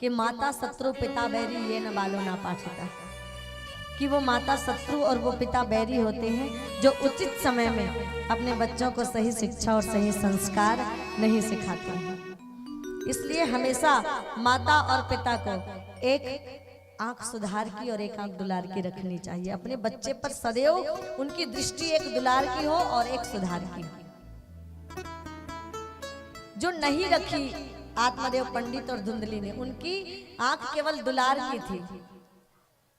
कि माता शत्रु पिता बैरी ये न बालो ना पाठिता, कि वो माता शत्रु और वो पिता बैरी होते हैं जो उचित समय में अपने बच्चों को सही शिक्षा और सही संस्कार नहीं सिखाते हैं। इसलिए हमेशा माता और पिता को एक आंख सुधार की और एक आंख दुलार की रखनी चाहिए। अपने बच्चे पर सदैव उनकी दृष्टि एक दुलार की हो और एक सुधार की हो। जो नहीं रखी आत्मदेव पंडित और धुंधली ने, उनकी आंख केवल दुलार की थी,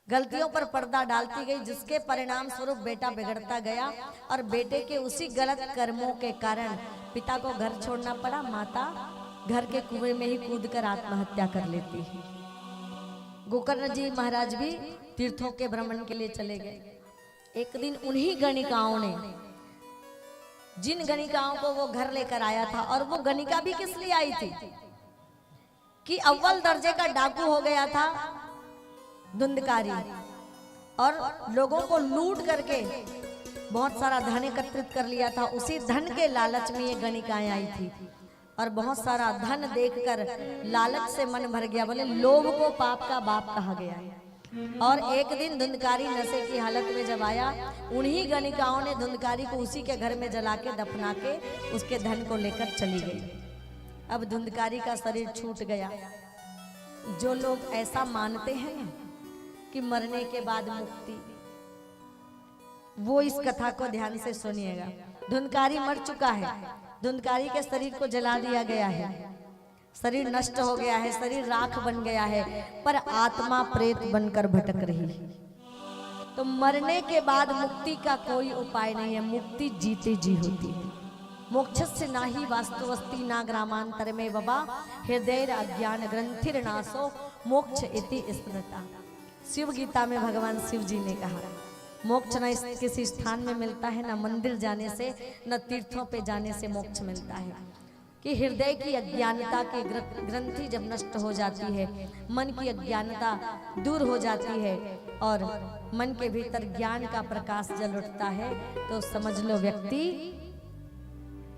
गलतियों पर पर्दा डालती गई, जिसके परिणाम स्वरूप बेटा बिगड़ता गया और बेटे के उसी गलत कर्मों के कारण पिता को घर छोड़ना पड़ा। माता घर के कुएं में ही कूदकर आत्महत्या कर लेती है। गोकर्ण जी महाराज भी तीर्थों के भ्रमण के लिए चले गए। एक दिन उन्हीं गणिकाओं ने, जिन गणिकाओं को वो घर लेकर आया था, और वो गणिका भी किस लिए आई थी कि अव्वल दर्जे का डाकू हो गया था धुंधकारी, और लोगों को लूट करके बहुत सारा धन एकत्रित कर लिया था। उसी धन के लालच में ये गणिकाएं आई थी, और बहुत सारा धन देखकर लालच से मन भर गया। बोले लोभ को पाप का बाप कहा गया है। और एक दिन धुंधकारी नशे की हालत में जब आया, उन्हीं गणिकाओं ने धुंधकारी को उसी के घर में जला के दफना के उसके धन को लेकर चली गई। अब धुंधकारी का शरीर छूट गया। जो लोग ऐसा मानते हैं कि मरने के बाद मुक्ति, वो इस कथा को ध्यान से सुनिएगा। धुंधकारी मर चुका है, धुंधकारी के शरीर को जला दिया गया है, शरीर नष्ट हो गया है, शरीर राख बन गया है, पर आत्मा प्रेत बनकर भटक रही है। तो मरने के बाद मुक्ति का कोई उपाय नहीं है। मुक्ति जीते जी होती है। मोक्षस्य नाही वास्तुवस्ति ना ग्रामांतर में बाबा हृदय अज्ञान ग्रंथिर नासो मोक्ष इति स्मृता। शिव गीता में भगवान शिव जी ने कहा, मोक्ष न किसी स्थान में मिलता है, न मंदिर जाने से, न तीर्थों पे जाने से मोक्ष मिलता है। कि हृदय की अज्ञानता की ग्रंथि जब नष्ट हो जाती है, मन की अज्ञानता दूर हो जाती है और मन के भीतर ज्ञान का प्रकाश जल उठता है, तो समझ लो व्यक्ति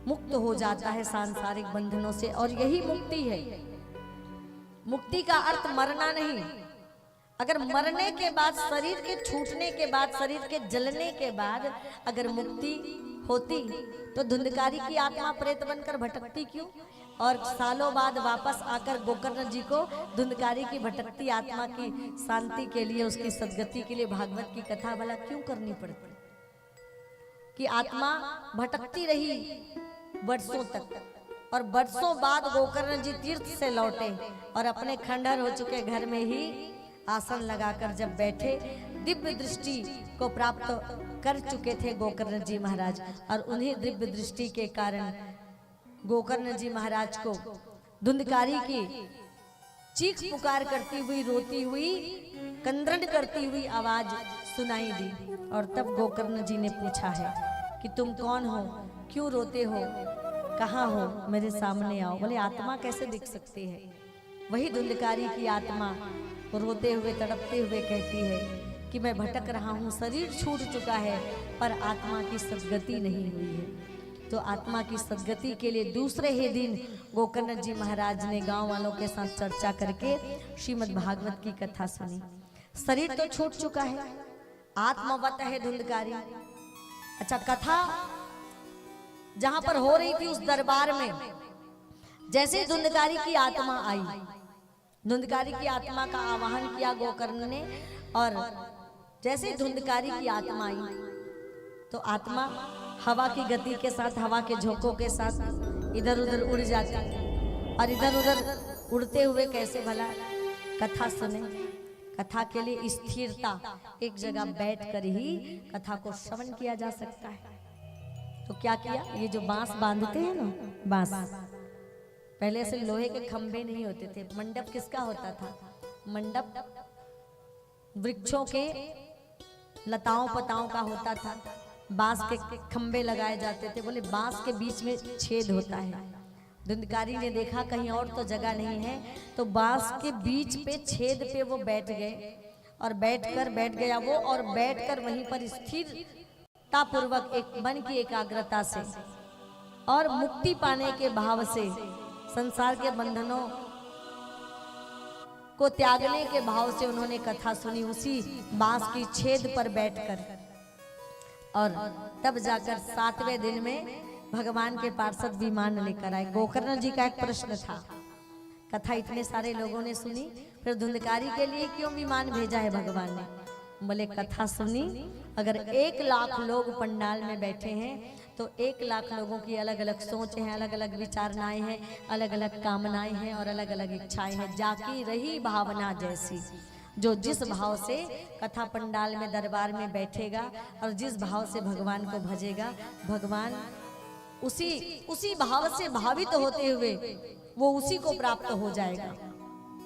मुक्त हो जाता है सांसारिक बंधनों से। और यही मुक्ति है। मुक्ति का अर्थ मरना नहीं। अगर मरने के बाद, शरीर के छूटने के बाद, शरीर के जलने के बाद अगर मुक्ति होती, तो धुंधकारी की आत्मा प्रेत बनकर भटकती क्यों? और सालों बाद वापस आकर गोकर्ण जी को धुंधकारी की भटकती आत्मा की शांति के लिए, उसकी सद्गति के लिए भागवत की कथा भला क्यों करनी पड़ती? कि आत्मा भटकती रही वर्षों तक, और वर्षों बाद गोकर्ण जी तीर्थ से लौटे और अपने खंडहर हो चुके घर में ही आसन लगाकर जब बैठे, दिव्य दृष्टि को प्राप्त कर चुके थे गोकर्ण जी महाराज। और उन्हीं दिव्य दृष्टि के कारण गोकर्ण जी महाराज को धुंधकारी की चीख पुकार करती हुई, रोती हुई, कंद्रण करती हुई आवाज सुनाई दी। और तब गोकर्ण जी ने पूछा है कि तुम कौन हो, क्यों रोते हो, कहाँ हो, मेरे सामने आओ। बोले आत्मा कैसे दिख सकती है? वही धुंधकारी की आत्मा रोते हुए, तड़पते हुए कहती है कि मैं भटक रहा हूँ, शरीर छूट चुका है, पर आत्मा की सद्गति नहीं हुई है। तो आत्मा की सद्गति के लिए दूसरे ही दिन गोकर्ण जी महाराज ने गांव वालों के साथ चर्चा करके श्रीमद् भागवत की कथा सुनी। शरीर तो छूट चुका है, आत्मवत है धुंधकारी। अच्छा, कथा जहां पर हो रही थी उस दरबार में जैसे धुंधकारी की आत्मा आई, धुंधकारी की आत्मा का आवाहन किया गोकर्ण ने, और जैसे धुंधकारी की आत्मा आई तो आत्मा हवा की गति के साथ, हवा के झोंकों के साथ इधर उधर उड़ जाती। और इधर उधर उड़ते हुए कैसे भला? कथा सुने। कथा के लिए स्थिरता, एक जगह बैठकर ही कथा को श्रवण किया जा सकता है। तो क्या किया? ये जो बांस बांधते हैं ना, बांस, पहले ऐसे लोहे के खंभे नहीं होते थे। मंडप किसका होता था? मंडप वृक्षों के लताओं पताओं का होता था। बांस के खंभे लगाए जाते थे। बोले बांस के बीच में छेद होता है। धुंधकारी ने देखा कहीं और तो जगह नहीं है, तो बांस के बीच पे छेद पे वो बैठ गए, और बैठ गया वो, और बैठकर वहीं पर स्थिरता पूर्वक एक मन की एकाग्रता से और मुक्ति पाने के भाव से, संसार के बंधनों को त्यागने के भाव से उन्होंने कथा सुनी उसी बांस की छेद पर बैठकर। और तब जाकर 7वें दिन में भगवान के पार्षद विमान लेकर आए। गोकर्ण जी का एक प्रश्न था, कथा इतने सारे लोगों ने सुनी, फिर धुंधकारी के लिए क्यों विमान भेजा है भगवान ने? बोले कथा सुनी, अगर 1 लाख लोग पंडाल में बैठे हैं तो 1 लाख लोगों की अलग अलग सोच है, अलग अलग विचारनाएं हैं, अलग अलग कामनाएं हैं और अलग अलग इच्छाएं हैं। जाकी रही भावना जैसी, जो जिस भाव से कथा पंडाल में दरबार में बैठेगा और जिस भाव से भगवान को भजेगा, भगवान उसी भाव से भावित होते हुए वो उसी को प्राप्त हो जाएगा।